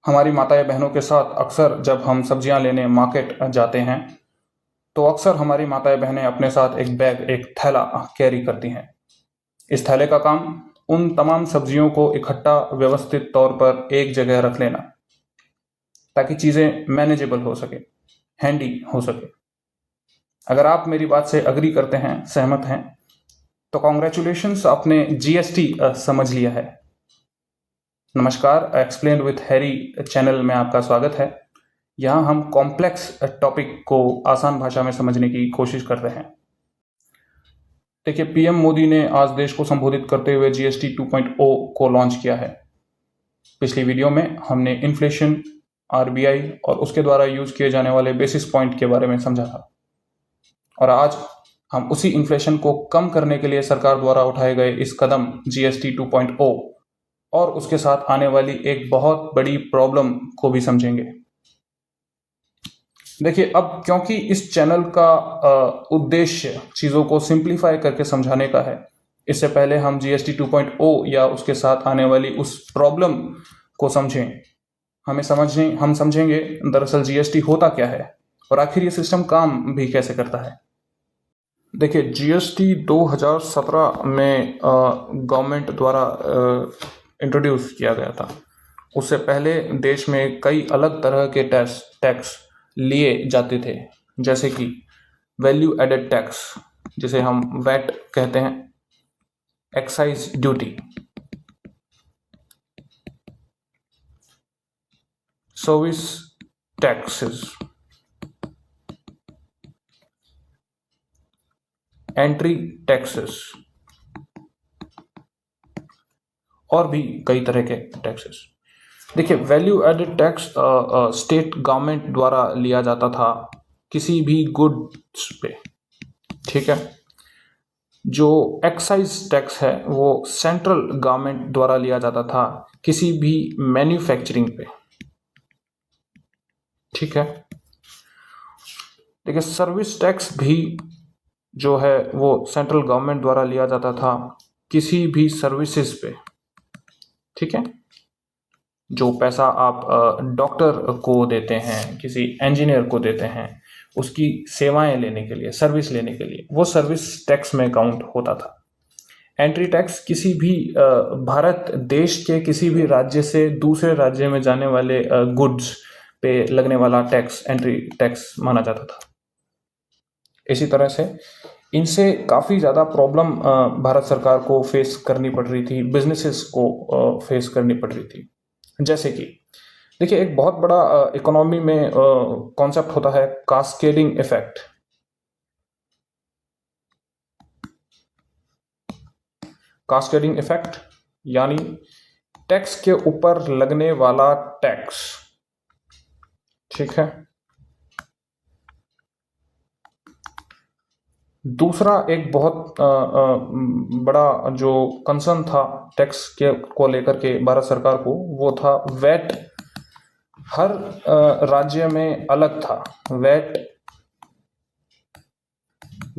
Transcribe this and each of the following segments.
हमारी माताएं बहनों के साथ अक्सर जब हम सब्जियां लेने मार्केट जाते हैं तो अक्सर हमारी माताएं बहनें अपने साथ एक बैग एक थैला कैरी करती हैं। इस थैले का काम उन तमाम सब्जियों को इकट्ठा व्यवस्थित तौर पर एक जगह रख लेना ताकि चीज़ें मैनेजेबल हो सके, हैंडी हो सके। अगर आप मेरी बात से अग्री करते हैं, सहमत हैं, तो कॉन्ग्रेचुलेशंस, आपने जीएसटी समझ लिया है। नमस्कार, एक्सप्लेन विथ हैरी चैनल में आपका स्वागत है। यहाँ हम कॉम्प्लेक्स टॉपिक को आसान भाषा में समझने की कोशिश कर रहे हैं। देखिए, पीएम मोदी ने आज देश को संबोधित करते हुए जीएसटी 2.0 को लॉन्च किया है। पिछली वीडियो में हमने इन्फ्लेशन, आरबीआई और उसके द्वारा यूज किए जाने वाले बेसिस पॉइंट के बारे में समझा था, और आज हम उसी इन्फ्लेशन को कम करने के लिए सरकार द्वारा उठाए गए इस कदम जीएसटी 2.0 और उसके साथ आने वाली एक बहुत बड़ी प्रॉब्लम को भी समझेंगे। देखिए, अब क्योंकि इस चैनल का उद्देश्य चीज़ों को सिंप्लीफाई करके समझाने का है, इससे पहले हम जीएसटी 2.0 या उसके साथ आने वाली उस प्रॉब्लम को समझें। हम समझेंगे दरअसल जीएसटी होता क्या है और आखिर ये सिस्टम काम भी कैसे करता है। देखिए, जीएसटी 2017 में गवर्नमेंट द्वारा इंट्रोड्यूस किया गया था। उससे पहले देश में कई अलग तरह के टैक्स लिए जाते थे, जैसे कि वैल्यू एडेड टैक्स, जिसे हम वैट कहते हैं, excise duty, service taxes, entry taxes और भी कई तरह के टैक्सेस। देखिए, value added tax state government द्वारा लिया जाता था किसी भी गुड्स पे, ठीक है। जो एक्साइज टैक्स है वो सेंट्रल गवर्नमेंट द्वारा लिया जाता था किसी भी मैन्युफैक्चरिंग पे, ठीक है। देखिए, सर्विस टैक्स भी जो है वो सेंट्रल गवर्नमेंट द्वारा लिया जाता था किसी भी सर्विसेज पे, ठीक है। जो पैसा आप डॉक्टर को देते हैं, किसी इंजीनियर को देते हैं, उसकी सेवाएं लेने के लिए, सर्विस लेने के लिए, वो सर्विस टैक्स में काउंट होता था। एंट्री टैक्स किसी भी भारत देश के किसी भी राज्य से दूसरे राज्य में जाने वाले गुड्स पे लगने वाला टैक्स एंट्री टैक्स माना जाता था। इसी तरह से इनसे काफ़ी ज़्यादा प्रॉब्लम भारत सरकार को फेस करनी पड़ रही थी, बिजनेसेस को फेस करनी पड़ रही थी। जैसे कि देखिए, एक बहुत बड़ा इकोनॉमी में कॉन्सेप्ट होता है कास्केडिंग इफेक्ट। कास्केडिंग इफेक्ट यानी टैक्स के ऊपर लगने वाला टैक्स, ठीक है। दूसरा एक बहुत बड़ा जो कंसर्न था टैक्स के को लेकर के भारत सरकार को, वो था वैट। हर राज्य में अलग था। VAT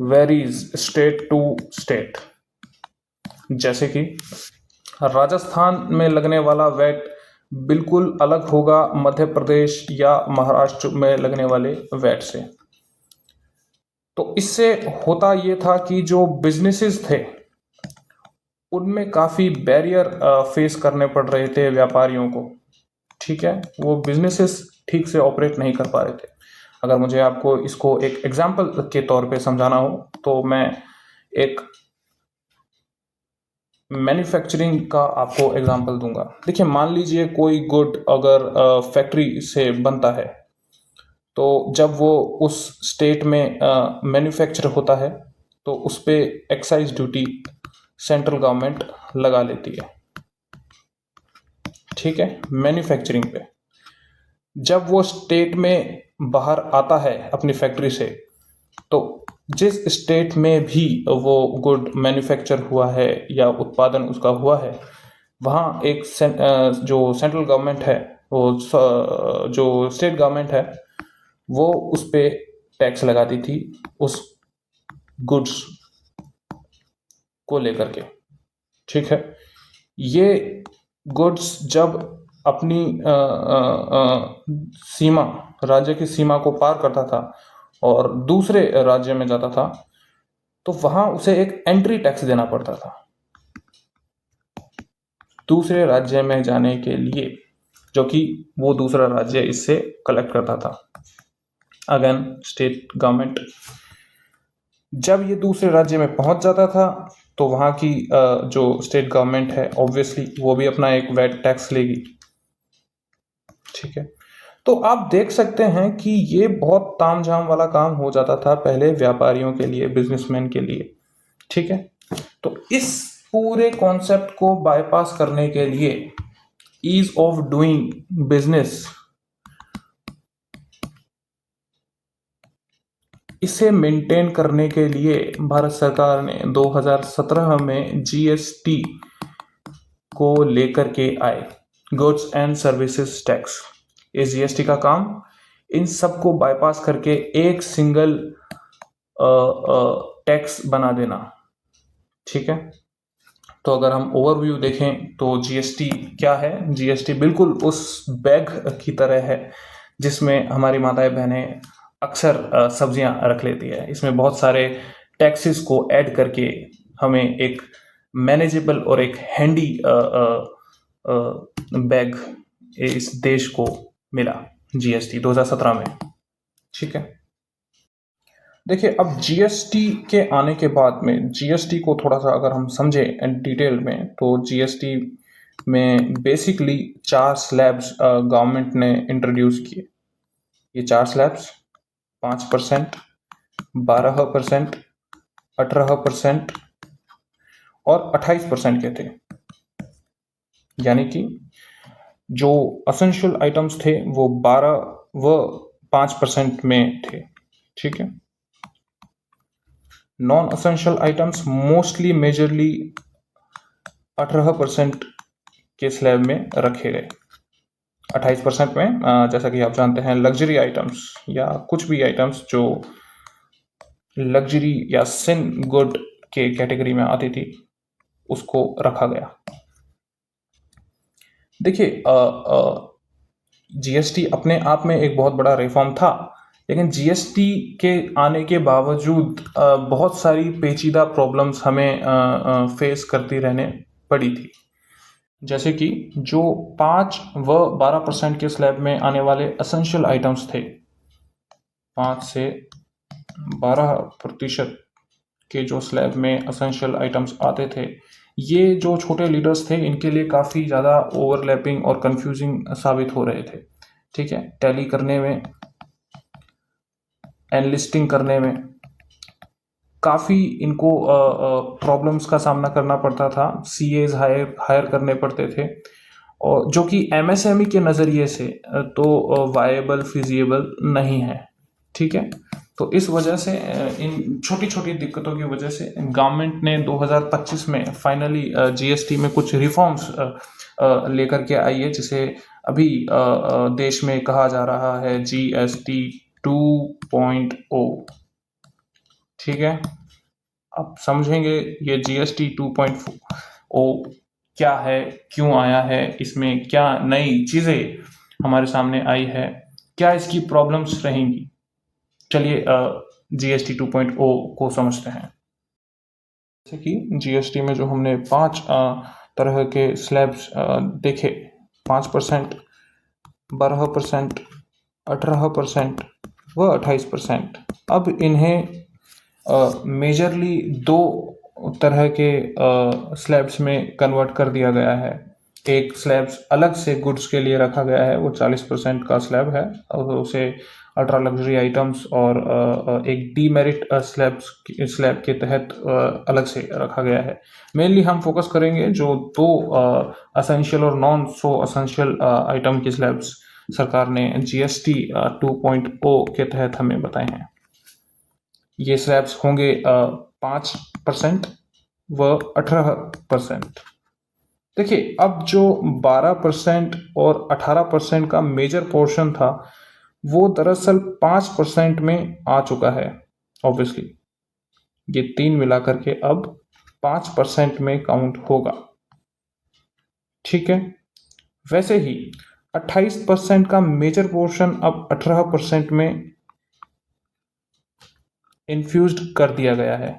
varies state to state. जैसे कि राजस्थान में लगने वाला वैट बिल्कुल अलग होगा मध्य प्रदेश या महाराष्ट्र में लगने वाले वैट से। तो इससे होता ये था कि जो बिजनेसेस थे उनमें काफ़ी बैरियर फेस करने पड़ रहे थे व्यापारियों को, ठीक है। वो बिजनेसेस ठीक से ऑपरेट नहीं कर पा रहे थे। अगर मुझे आपको इसको एक एग्जाम्पल के तौर पे समझाना हो तो मैं एक मैन्युफैक्चरिंग का आपको एग्जाम्पल दूंगा। देखिए, मान लीजिए कोई गुड अगर फैक्ट्री से बनता है, तो जब वो उस स्टेट में मैन्युफैक्चर होता है तो उस पर एक्साइज ड्यूटी सेंट्रल गवर्नमेंट लगा लेती है, ठीक है, मैन्युफैक्चरिंग पे। जब वो स्टेट में बाहर आता है अपनी फैक्ट्री से, तो जिस स्टेट में भी वो गुड मैन्युफैक्चर हुआ है या उत्पादन उसका हुआ है, वहाँ एक जो सेंट्रल गवर्नमेंट है, वो जो स्टेट गवर्नमेंट है, वो उस पे टैक्स लगाती थी उस गुड्स को लेकर के, ठीक है। ये गुड्स जब अपनी सीमा, राज्य की सीमा को पार करता था और दूसरे राज्य में जाता था, तो वहां उसे एक एंट्री टैक्स देना पड़ता था दूसरे राज्य में जाने के लिए, जो कि वो दूसरा राज्य इससे कलेक्ट करता था। अगेन स्टेट गवर्नमेंट जब ये दूसरे राज्य में पहुंच जाता था तो वहाँ की जो स्टेट गवर्नमेंट है ऑब्वियसली वो भी अपना एक वैट टैक्स लेगी। ठीक है, तो आप देख सकते हैं कि ये बहुत तामझाम वाला काम हो जाता था पहले व्यापारियों के लिए, बिजनेसमैन के लिए। ठीक है, तो इस पूरे कॉन्सेप्ट को बाईपास करने के लिए, ईज ऑफ डूइंग बिजनेस, इसे मेंटेन करने के लिए भारत सरकार ने 2017 में जीएसटी को लेकर के आए, गुड्स एंड सर्विसेज टैक्स। इस जीएसटी का काम इन सबको बाईपास करके एक सिंगल टैक्स बना देना। ठीक है, तो अगर हम ओवरव्यू देखें तो जीएसटी क्या है? जीएसटी बिल्कुल उस बैग की तरह है जिसमें हमारी माताएं बहनें अक्सर सब्जियां रख लेती है। इसमें बहुत सारे टैक्सेस को ऐड करके हमें एक मैनेजेबल और एक हैंडी बैग इस देश को मिला जीएसटी 2017 में। ठीक है, देखिए अब जीएसटी के आने के बाद में जीएसटी को थोड़ा सा अगर हम समझे डिटेल में, तो जीएसटी में बेसिकली 4 स्लैब्स गवर्नमेंट ने इंट्रोड्यूस किए। ये 4 स्लैब्स 5%, 12%, 18% और 28% के थे। यानी कि जो असेंशियल आइटम्स थे वो 12 व 5% में थे। ठीक है, non essential items mostly majorly 18% के स्लैब में रखे गए। 28% में जैसा कि आप जानते हैं लग्जरी आइटम्स या कुछ भी आइटम्स जो लग्जरी या सिन गुड के कैटेगरी में आती थी उसको रखा गया। देखिए जीएसटी अपने आप में एक बहुत बड़ा रिफॉर्म था, लेकिन जीएसटी के आने के बावजूद बहुत सारी पेचीदा प्रॉब्लम्स हमें फेस करती रहने पड़ी थी। जैसे कि जो 5 व 12% के स्लैब में आने वाले असेंशियल आइटम्स थे, 5 से 12% के जो स्लैब में असेंशियल आइटम्स आते थे, ये जो छोटे लीडर्स थे इनके लिए काफ़ी ज़्यादा ओवरलैपिंग और कंफ्यूजिंग साबित हो रहे थे। ठीक है, टैली करने में, एनलिस्टिंग करने में काफ़ी इनको प्रॉब्लम्स का सामना करना पड़ता था। सीएज हायर करने पड़ते थे, और जो कि एमएसएमई के नज़रिए से तो वायबल फिजिबल नहीं है। ठीक है, तो इस वजह से इन छोटी छोटी दिक्कतों की वजह से गवर्नमेंट ने 2025 में फाइनली जीएसटी में कुछ रिफॉर्म्स लेकर के आई है, जिसे अभी देश में कहा जा रहा है जीएसटी 2.0। ठीक है, आप समझेंगे ये जीएसटी 2.0 क्या है, क्यों आया है, इसमें क्या नई चीज़ें हमारे सामने आई है, क्या इसकी प्रॉब्लम्स रहेंगी। चलिए जीएसटी 2.0 को समझते हैं। जैसे कि जीएसटी में जो हमने 5 तरह के स्लैब्स देखे, 5%, 12%, 18% व 28%। अब इन्हें मेजरली 2 तरह के स्लैब्स में कन्वर्ट कर दिया गया है। एक स्लैब्स अलग से गुड्स के लिए रखा गया है, वो 40% का स्लैब है, और उसे अल्ट्रा लग्जरी आइटम्स और एक डीमेरिट स्लैब के तहत अलग से रखा गया है। मेनली हम फोकस करेंगे जो 2 असेंशियल और नॉन सो असेंशियल आइटम के स्लैब्स सरकार ने जीएसटी 2.0 के तहत हमें बताए हैं। ये स्लैब्स होंगे 5% व 18%। देखिए अब जो 12% और 18% का मेजर पोर्शन था वो दरअसल 5% में आ चुका है। ऑब्वियसली ये 3 मिलाकर के अब 5% में काउंट होगा। ठीक है, वैसे ही 28% का मेजर पोर्शन अब 18% में इन्फ्यूज्ड कर दिया गया है।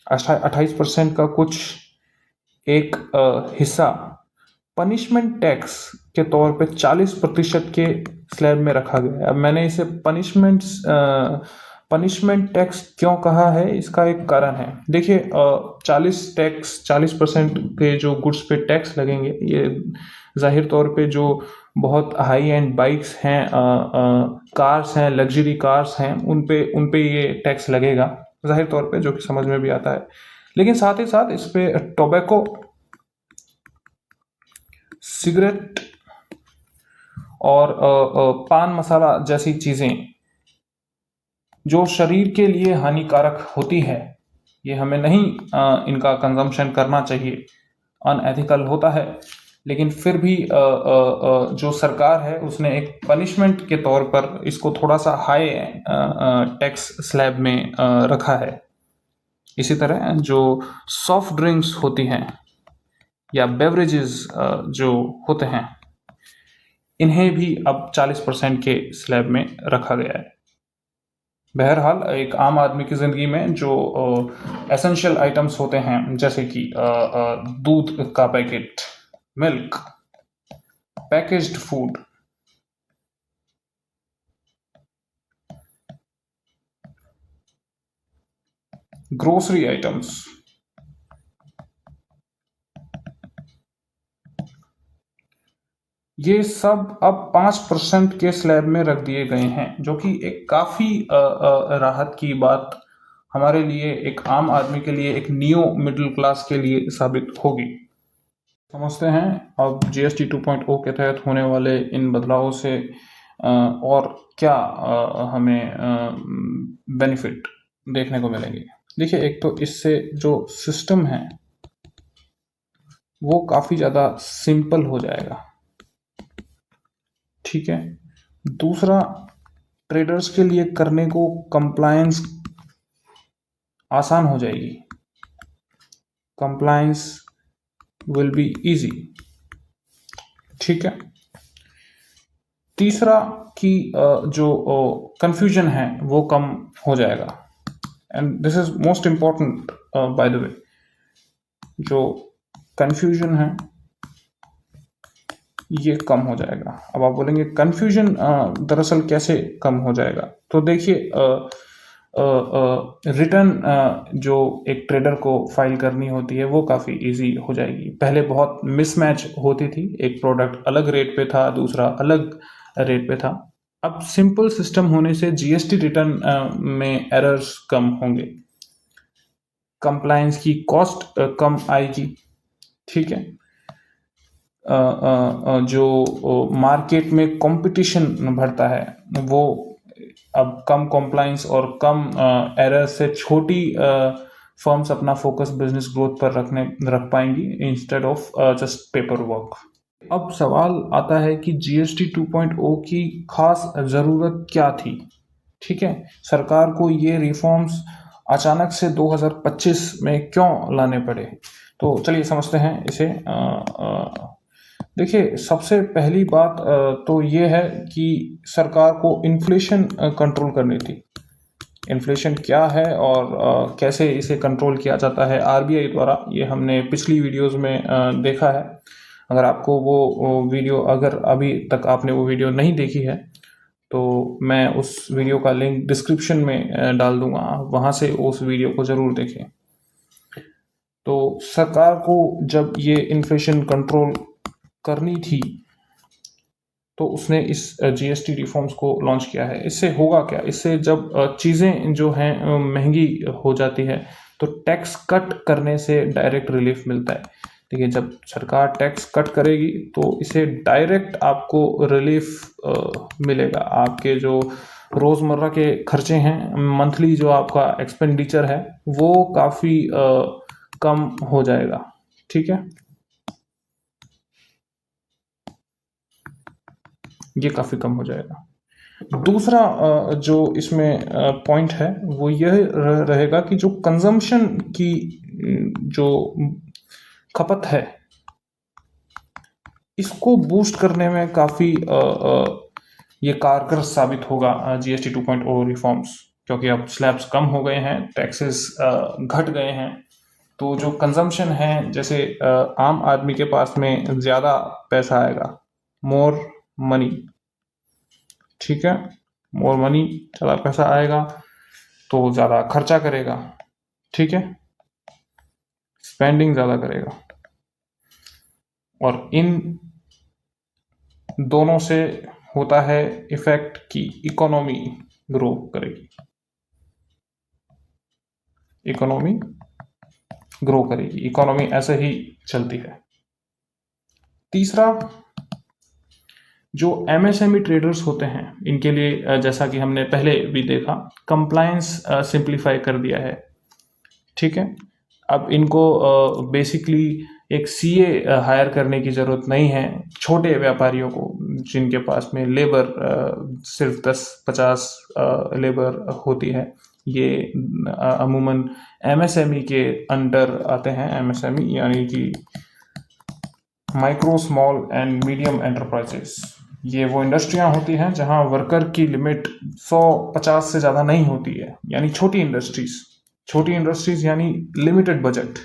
28% का कुछ एक हिस्सा पनिशमेंट टैक्स के तौर पे 40% के स्लैब में रखा गया है। अब मैंने इसे पनिशमेंट टैक्स क्यों कहा है, इसका एक कारण है। देखिए 40% के जो गुड्स पे टैक्स लगेंगे, ये जाहिर तौर पे जो बहुत हाई एंड बाइक्स हैं, कार्स हैं, लग्जरी कार्स हैं, उन पे ये टैक्स लगेगा जाहिर तौर पे, जो कि समझ में भी आता है। लेकिन साथ ही साथ इस पे टोबैको, सिगरेट और पान मसाला जैसी चीजें जो शरीर के लिए हानिकारक होती है, ये हमें नहीं इनका कंजम्पशन करना चाहिए, अनएथिकल होता है। लेकिन फिर भी जो सरकार है उसने एक पनिशमेंट के तौर पर इसको थोड़ा सा हाई टैक्स स्लैब में रखा है। इसी तरह जो सॉफ्ट ड्रिंक्स होती हैं या बेवरेजेस जो होते हैं, इन्हें भी अब 40% के स्लैब में रखा गया है। बहरहाल एक आम आदमी की ज़िंदगी में जो एसेंशियल आइटम्स होते हैं, जैसे कि दूध का packet, milk, packaged food, grocery items, ये सब अब 5% के स्लैब में रख दिए गए हैं, जो कि एक काफ़ी राहत की बात हमारे लिए, एक आम आदमी के लिए, एक नियो मिडिल क्लास के लिए साबित होगी। समझते हैं अब GST 2.0 के तहत होने वाले इन बदलावों से और क्या हमें बेनिफिट देखने को मिलेंगे। देखिए, एक तो इससे जो सिस्टम है वो काफ़ी ज़्यादा सिंपल हो जाएगा, ठीक है। दूसरा, ट्रेडर्स के लिए करने को कंप्लायंस आसान हो जाएगी, कंप्लायंस विल बी इजी, ठीक है। तीसरा कि जो कंफ्यूजन है वो कम हो जाएगा, and this is most important by the way. जो कंफ्यूजन है ये कम हो जाएगा। अब आप बोलेंगे कंफ्यूजन दरअसल कैसे कम हो जाएगा, तो देखिए रिटर्न जो एक ट्रेडर को फाइल करनी होती है वो काफ़ी इजी हो जाएगी। पहले बहुत मिसमैच होती थी, एक प्रोडक्ट अलग रेट पे था, दूसरा अलग रेट पे था। अब सिंपल सिस्टम होने से GST रिटर्न में एरर्स कम होंगे, कंप्लायंस की कॉस्ट कम आएगी, ठीक है। जो मार्केट में कंपटीशन बढ़ता है वो अब कम कंप्लायंस और कम एरर से छोटी फर्म्स अपना फोकस बिजनेस ग्रोथ पर रख पाएंगी instead of just paper work. अब सवाल आता है कि GST 2.0 की खास ज़रूरत क्या थी, ठीक है। सरकार को ये रिफॉर्म्स अचानक से 2025 में क्यों लाने पड़े, तो चलिए समझते हैं इसे। देखिए, सबसे पहली बात तो ये है कि सरकार को इन्फ्लेशन कंट्रोल करनी थी। इन्फ्लेशन क्या है और कैसे इसे कंट्रोल किया जाता है RBI द्वारा, ये हमने पिछली वीडियोस में देखा है। अगर आपको वो वीडियो, अगर अभी तक आपने वो वीडियो नहीं देखी है तो मैं उस वीडियो का लिंक डिस्क्रिप्शन में डाल दूंगा, वहाँ से उस वीडियो को ज़रूर देखें। तो सरकार को जब ये इन्फ्लेशन कंट्रोल करनी थी तो उसने इस GST रिफॉर्म्स को लॉन्च किया है। इससे होगा क्या, इससे जब चीज़ें जो हैं महंगी हो जाती है तो टैक्स कट करने से डायरेक्ट रिलीफ मिलता है। देखिए, जब सरकार टैक्स कट करेगी तो इसे डायरेक्ट आपको रिलीफ मिलेगा। आपके जो रोज़मर्रा के खर्चे हैं, मंथली जो आपका एक्सपेंडिचर है वो काफ़ी कम हो जाएगा, ठीक है। ये काफ़ी कम हो जाएगा। दूसरा जो इसमें पॉइंट है वो यह रहेगा कि जो कंजम्पशन की जो खपत है इसको बूस्ट करने में काफ़ी ये कारगर साबित होगा GST 2.0 रिफॉर्म्स, क्योंकि अब स्लैब्स कम हो गए हैं, टैक्सेस घट गए हैं, तो जो कंजम्पशन है, जैसे आम आदमी के पास में ज़्यादा पैसा आएगा, मोर मनी, ठीक है, मोर मनी, ज़्यादा पैसा आएगा तो ज़्यादा खर्चा करेगा, ठीक है, स्पेंडिंग ज़्यादा करेगा, और इन दोनों से होता है इफेक्ट कि इकोनॉमी ग्रो करेगी, इकोनॉमी ग्रो करेगी, इकोनॉमी ऐसे ही चलती है। तीसरा, जो MSME ट्रेडर्स होते हैं, इनके लिए जैसा कि हमने पहले भी देखा, कंप्लायंस सिंप्लीफाई कर दिया है, ठीक है। अब इनको बेसिकली एक CA हायर करने की ज़रूरत नहीं है। छोटे व्यापारियों को, जिनके पास में लेबर सिर्फ 10-50 लेबर होती है, ये अमूमन MSME के अंडर आते हैं। MSME यानी कि micro small and medium enterprises. ये वो इंडस्ट्रियां होती हैं जहां वर्कर की लिमिट 150 से ज़्यादा नहीं होती है, यानी छोटी इंडस्ट्रीज यानी लिमिटेड बजट,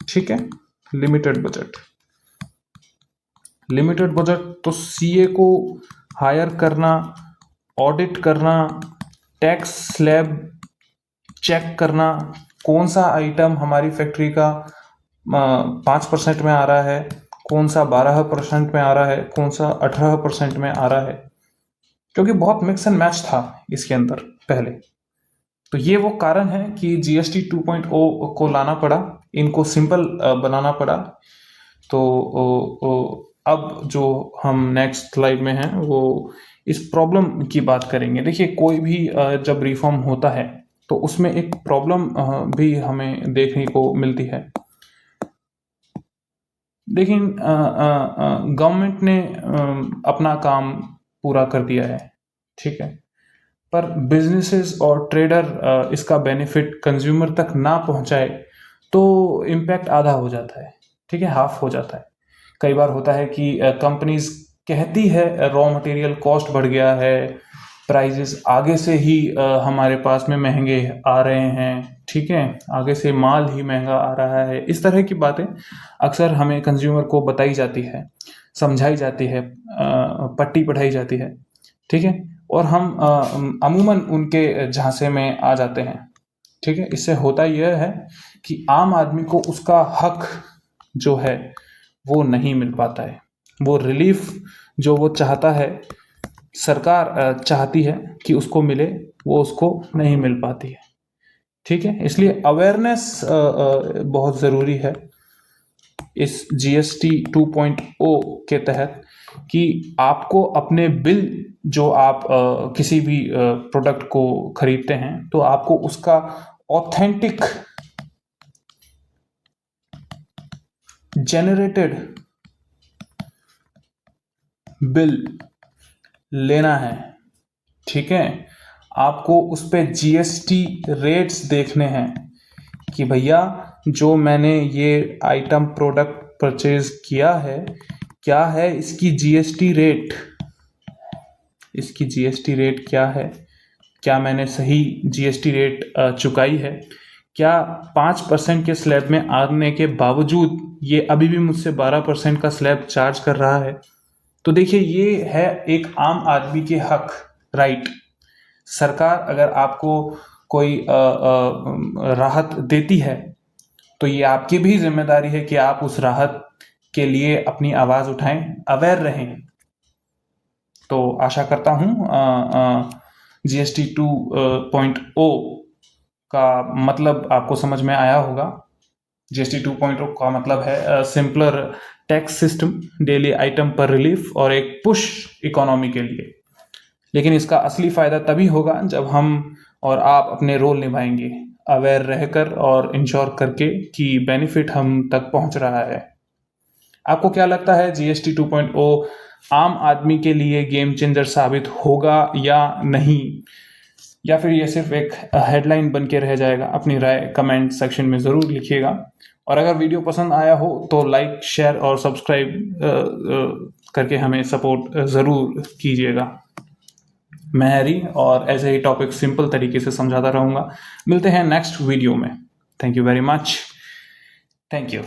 ठीक है, लिमिटेड बजट। तो CA को हायर करना, ऑडिट करना, टैक्स स्लैब चेक करना, कौन सा आइटम हमारी फैक्ट्री का 5% में आ रहा है, कौन सा 12% में आ रहा है, कौन सा 18% में आ रहा है, क्योंकि बहुत मिक्स एंड मैच था इसके अंदर पहले। तो ये वो कारण है कि GST 2.0 को लाना पड़ा, इनको सिंपल बनाना पड़ा। तो अब जो हम नेक्स्ट स्लाइड में हैं वो इस प्रॉब्लम की बात करेंगे। देखिए, कोई भी जब रिफॉर्म होता है तो उसमें एक प्रॉब्लम भी हमें देखने को मिलती है। लेकिन गवर्नमेंट ने अपना काम पूरा कर दिया है, ठीक है, पर बिजनेसेस और ट्रेडर इसका बेनिफिट कंज्यूमर तक ना पहुंचाए तो इम्पैक्ट आधा हो जाता है, ठीक है, हाफ हो जाता है। कई बार होता है कि कंपनीज कहती है रॉ मटेरियल कॉस्ट बढ़ गया है, प्राइजेस आगे से ही हमारे पास में महंगे आ रहे हैं, ठीक है, आगे से माल ही महंगा आ रहा है। इस तरह की बातें अक्सर हमें कंज्यूमर को बताई जाती है, समझाई जाती है, पट्टी पढ़ाई जाती है, ठीक है, और हम अमूमन उनके झांसे में आ जाते हैं, ठीक है। इससे होता यह है कि आम आदमी को उसका हक जो है वो नहीं मिल पाता है, वो रिलीफ जो वो चाहता है, सरकार चाहती है कि उसको मिले, वो उसको नहीं मिल पाती है, ठीक है। इसलिए अवेयरनेस बहुत ज़रूरी है इस GST 2.0 के तहत, कि आपको अपने बिल जो आप किसी भी प्रोडक्ट को खरीदते हैं तो आपको उसका ऑथेंटिक जनरेटेड बिल लेना है, ठीक है। आपको उस पे GST रेट्स देखने हैं कि भैया जो मैंने ये आइटम प्रोडक्ट परचेज किया है, क्या है इसकी GST रेट, इसकी GST रेट क्या है, क्या मैंने सही GST रेट चुकाई है, क्या 5% के स्लैब में आने के बावजूद ये अभी भी मुझसे 12% का स्लैब चार्ज कर रहा है। तो देखिए, ये है एक आम आदमी के हक, राइट। सरकार अगर आपको कोई राहत देती है तो ये आपकी भी जिम्मेदारी है कि आप उस राहत के लिए अपनी आवाज़ उठाएं, अवेयर रहें। तो आशा करता हूँ GST 2.0 का मतलब आपको समझ में आया होगा। GST 2.0 का मतलब है simpler tax system, daily item पर रिलीफ और एक पुश इकोनॉमी के लिए। लेकिन इसका असली फ़ायदा तभी होगा जब हम और आप अपने रोल निभाएंगे, अवेयर रहकर और इंश्योर करके कि बेनिफिट हम तक पहुंच रहा है। आपको क्या लगता है, GST 2.0 आम आदमी के लिए गेम चेंजर साबित होगा या नहीं? या फिर ये सिर्फ एक हेडलाइन बन के रह जाएगा? अपनी राय कमेंट सेक्शन में ज़रूर लिखिएगा। और अगर वीडियो पसंद आया हो तो लाइक, शेयर और सब्सक्राइब करके हमें सपोर्ट ज़रूर कीजिएगा। मैं हैरी और ऐसे ही टॉपिक सिंपल तरीके से समझाता रहूँगा। मिलते हैं नेक्स्ट वीडियो में। Thank you very much. Thank you.